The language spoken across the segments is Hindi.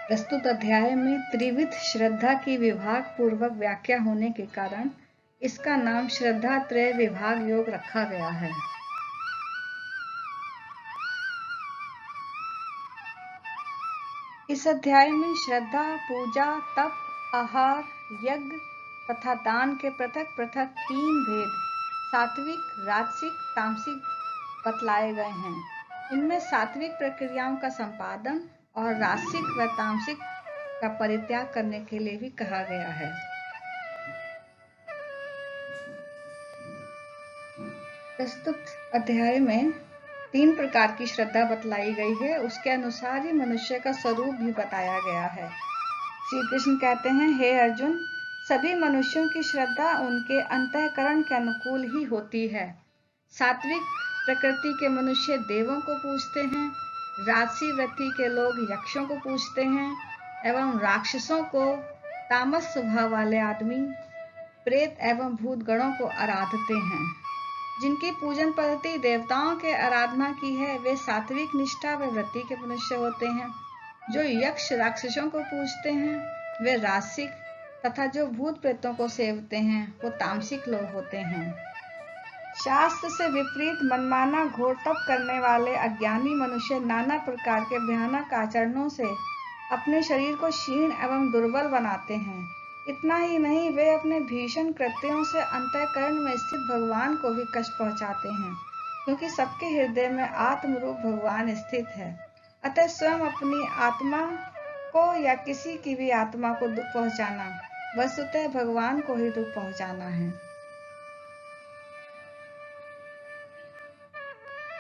प्रस्तुत अध्याय में त्रिविध श्रद्धा की विभाग पूर्वक व्याख्या होने के कारण इसका नाम श्रद्धात्रय विभाग योग रखा गया है। इस अध्याय में श्रद्धा, पूजा, तप, आहार, यज्ञ तथा दान के पृथक पृथक 3 भेद सात्विक, राजसिक, तामसिक बतलाए गए हैं। इनमें सात्विक प्रक्रियाओं का संपादन और राजसिक व तामसिक का परित्याग करने के लिए भी कहा गया है। प्रस्तुत अध्याय में 3 प्रकार की श्रद्धा बतलाई गई है। उसके अनुसार ही मनुष्य का स्वरूप भी बताया गया है। श्री कृष्ण कहते हैं, हे अर्जुन, सभी मनुष्यों की श्रद्धा उनके अंतःकरण के अनुकूल ही होती है। सात्विक प्रकृति के मनुष्य देवों को पूजते हैं, राजसी वृत्ति के लोग यक्षों को पूजते हैं एवं राक्षसों को, तामस स्वभाव वाले आदमी प्रेत एवं भूत गणों को आराधते हैं। जिनकी पूजन पद्धति देवताओं के आराधना की है वे सात्विक निष्ठा व वृत्ति के मनुष्य होते हैं। जो यक्ष राक्षसों को पूजते हैं वे राजसिक तथा जो भूत प्रेतों को सेवते हैं वो तामसिक लोग होते हैं। शास्त्र से विपरीत मनमाना घोर तप करने वाले अज्ञानी मनुष्य नाना प्रकार के भयानक आचरणों से अपने शरीर को क्षीण एवं दुर्बल बनाते हैं। इतना ही नहीं, वे अपने भीषण कृत्यों से अंतःकरण में स्थित भगवान को भी कष्ट पहुंचाते हैं, क्योंकि सबके हृदय में आत्मरूप भगवान स्थित है। अतः स्वयं अपनी आत्मा को या किसी की भी आत्मा को दुख पहुंचाना वस्तुतः भगवान को ही दुख पहुंचाना है।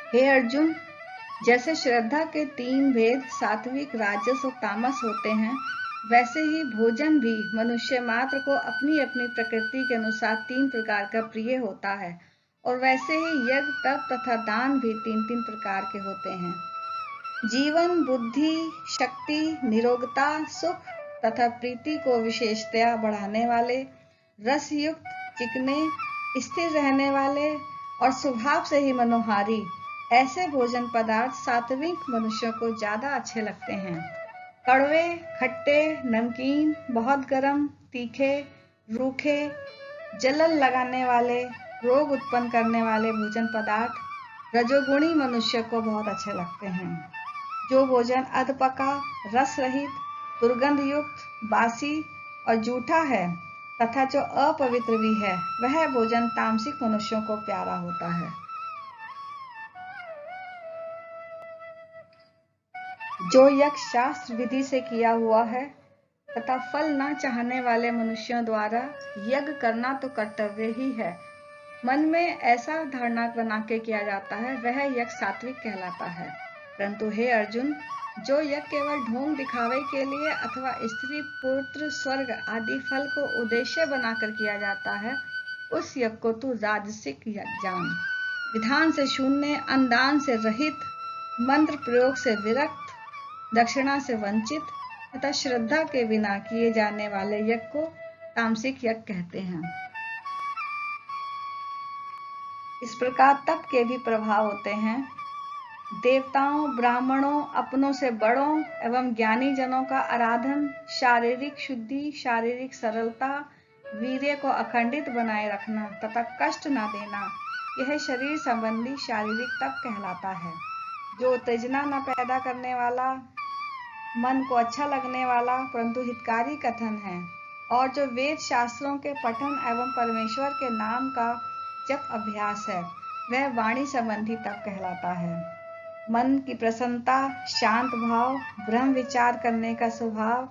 हे अर्जुन, जैसे श्रद्धा के 3 भेद सात्विक, राजस और तामस होते हैं, वैसे ही भोजन भी मनुष्य मात्र को अपनी अपनी प्रकृति के अनुसार 3 प्रकार का प्रिय होता है और वैसे ही यज्ञ, तप तथा दान भी 3-3 प्रकार के होते हैं। जीवन, बुद्धि, शक्ति, निरोगता, सुख तथा प्रीति को विशेषतया बढ़ाने वाले, रसयुक्त, चिकने, स्थिर रहने वाले और स्वभाव से ही मनोहारी ऐसे भोजन पदार्थ सात्विक मनुष्यों को ज्यादा अच्छे लगते हैं। कड़वे, खट्टे, नमकीन, बहुत गर्म, तीखे, रूखे, जलन लगाने वाले, रोग उत्पन्न करने वाले भोजन पदार्थ रजोगुणी मनुष्य को बहुत अच्छे लगते हैं। जो भोजन अधपका, रस रहित, दुर्गंध युक्त, बासी और जूठा है तथा जो अपवित्र भी है, वह भोजन तामसिक मनुष्यों को प्यारा होता है। जो यज्ञ शास्त्र विधि से किया हुआ है तथा फल न चाहने वाले मनुष्यों द्वारा यज्ञ करना तो कर्तव्य ही है, मन में ऐसा धारणा बना के किया जाता है, वह यज्ञ सात्विक कहलाता है। परंतु हे अर्जुन, जो यज्ञ केवल ढोंग दिखावे के लिए अथवा स्त्री, पुत्र, स्वर्ग आदि फल को उद्देश्य बनाकर किया जाता है, उस यज्ञ को तू राजसिक यज्ञ जान। विधान से शून्य, अनुदान से रहित, मंत्र प्रयोग से विरक्त, दक्षिणा से वंचित तथा श्रद्धा के बिना किए जाने वाले यज्ञ को तामसिक यज्ञ कहते हैं। इस प्रकार तप के भी प्रभाव होते हैं। देवताओं, ब्राह्मणों, अपनों से बड़ों एवं ज्ञानी जनों का आराधन, शारीरिक शुद्धि, शारीरिक सरलता, वीर्य को अखंडित बनाए रखना तथा कष्ट न देना, यह शरीर संबंधी शारीरिक तप कहलाता है। जो उत्तेजना न पैदा करने वाला, मन को अच्छा लगने वाला परंतु हितकारी कथन है और जो वेद शास्त्रों के पठन एवं परमेश्वर के नाम का जप अभ्यास है, वह वाणी संबंधी तप कहलाता है। मन की प्रसन्नता, शांत भाव, ब्रह्म विचार करने का स्वभाव,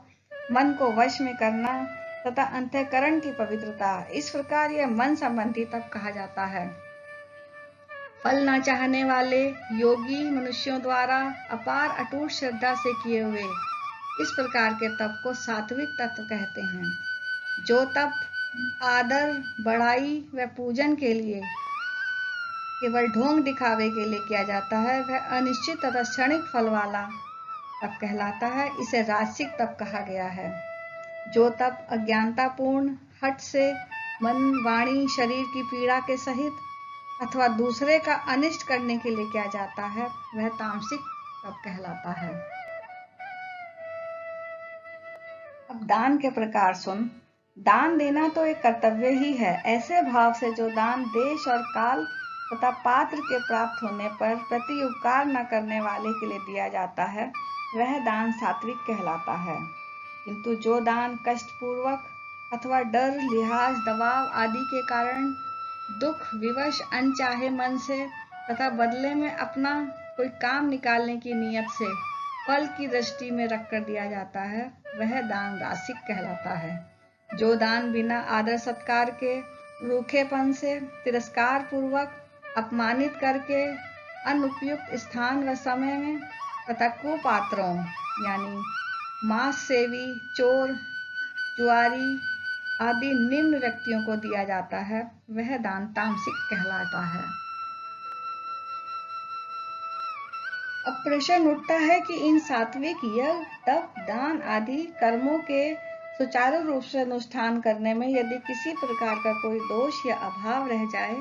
मन को वश में करना तथा अंतःकरण की पवित्रता, इस प्रकार यह मन संबंधी तप कहा जाता है। फल न चाहने वाले योगी मनुष्यों द्वारा अपार अटूट श्रद्धा से किए हुए इस प्रकार के तप को सात्विक तत्व कहते हैं। जो तप आदर, बड़ाई व पूजन के लिए केवल ढोंग दिखावे के लिए किया जाता है, वह अनिश्चित तथा क्षणिक फल वाला तप कहलाता है। इसे राजसिक तप कहा गया है। जो तप अज्ञानतापूर्ण, हठ से, मन, वाणी, शरीर की पीड़ा के सहित अथवा दूसरे का अनिष्ट करने के लिए किया जाता है, वह तामसिक तप कहलाता है। अब दान के प्रकार सुन। दान देना तो एक कर्तव्य ही है। ऐसे भाव से जो दान देश और काल तथा पात्र के प्राप्त होने पर प्रति उपकार न करने वाले के लिए दिया जाता है, वह दान सात्विक कहलाता है। किंतु जो दान कष्टपूर्वक अथवा डर, लिहाज, दबाव आदि के कारण दुख विवश अनचाहे मन से तथा बदले में अपना कोई काम निकालने की नियत से फल की दृष्टि में रखकर दिया जाता है, वह दान रासिक कहलाता है। जो दान बिना आदर सत्कार के, रूखेपन से, तिरस्कार पूर्वक, अपमानित करके, अनुपयुक्त स्थान व समय में तथा कुपात्रों यानी मांस सेवी, चोर, जुआरी आदि निम्न व्यक्तियों को दिया जाता है, वह दान तामसिक कहलाता है। अब प्रश्न उठता है कि इन सात्विक यज्ञ, तप, दान आदि कर्मों के सुचारू रूप से अनुष्ठान करने में यदि किसी प्रकार का कोई दोष या अभाव रह जाए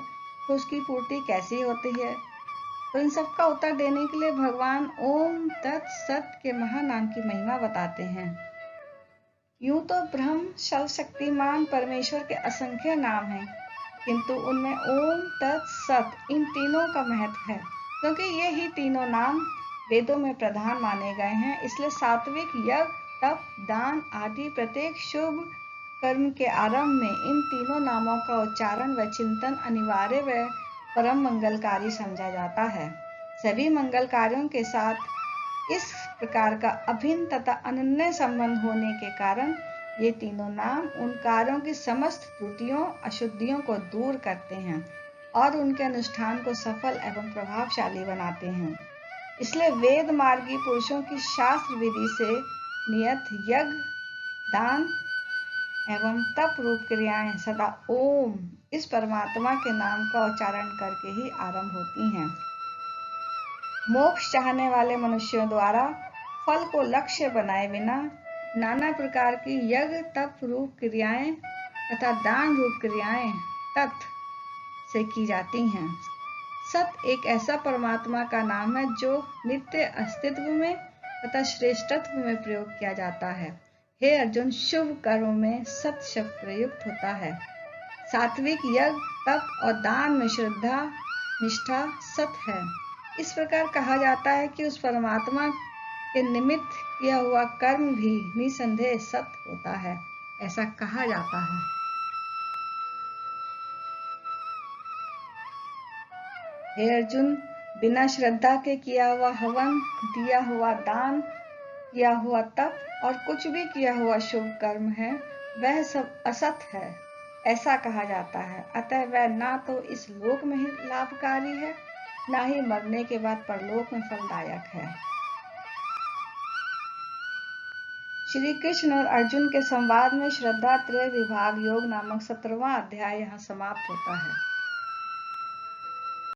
तो उसकी पूर्ति कैसी होती है? तो इन सब का उत्तर देने के लिए भगवान ओम तत् सत के महानाम की महिमा बताते हैं। यूं तो ब्रह्म सर्वशक्तिमान परमेश्वर के असंख्य नाम हैं, किंतु उनमें ओम तत् सत इन तीनों का महत्व है, क्योंकि ये ही तीनों नाम वेदों में प्रधान माने गए हैं। इसलिए सात्विक यज्ञ, तप, दान आदि प्रत्येक शुभ कर्म के आरंभ में इन तीनों नामों का उच्चारण व चिंतन अनिवार्य व परम मंगलकारी समझा जाता है। सभी मंगल कार्यों के साथ इस प्रकार का अभिन्न तथा अनन्य संबंध होने के कारण ये तीनों नाम उन कार्यों की समस्त त्रुटियों, अशुद्धियों को दूर करते हैं और उनके अनुष्ठान को सफल एवं प्रभावशाली बनाते हैं। इसलिए वेद मार्गी पुरुषों की शास्त्र विधि से नियत यज्ञ, दान एवं तप रूप क्रियाएं सदा ओम इस परमात्मा के नाम का उच्चारण करके ही आरंभ होती हैं। मोक्ष चाहने वाले मनुष्यों द्वारा फल को लक्ष्य बनाए बिना नाना प्रकार की यज्ञ, तप रूप क्रियाएं तथा दान रूप क्रियाएं तत् से की जाती हैं। सत एक ऐसा परमात्मा का नाम है जो नित्य अस्तित्व में तथा श्रेष्ठत्व में प्रयोग किया जाता है। हे अर्जुन, शुभ कर्म में सत शब्द प्रयुक्त होता है। सात्विक यज्ञ, तप और दान में श्रद्धा, निष्ठा सत है। इस प्रकार कहा जाता है कि उस परमात्मा के निमित्त किया हुआ कर्म भी निसंदेह सत होता है, ऐसा कहा जाता है। हे अर्जुन, बिना श्रद्धा के किया हुआ हवन, दिया हुआ दान, किया हुआ तप और कुछ भी किया हुआ शुभ कर्म है, वह सब असत है, ऐसा कहा जाता है। अतः वह ना तो इस लोक में ही लाभकारी है, ना ही मरने के बाद परलोक में फलदायक है। श्री कृष्ण और अर्जुन के संवाद में श्रद्धा त्रय विभाग योग नामक 17वां अध्याय यहाँ समाप्त होता है।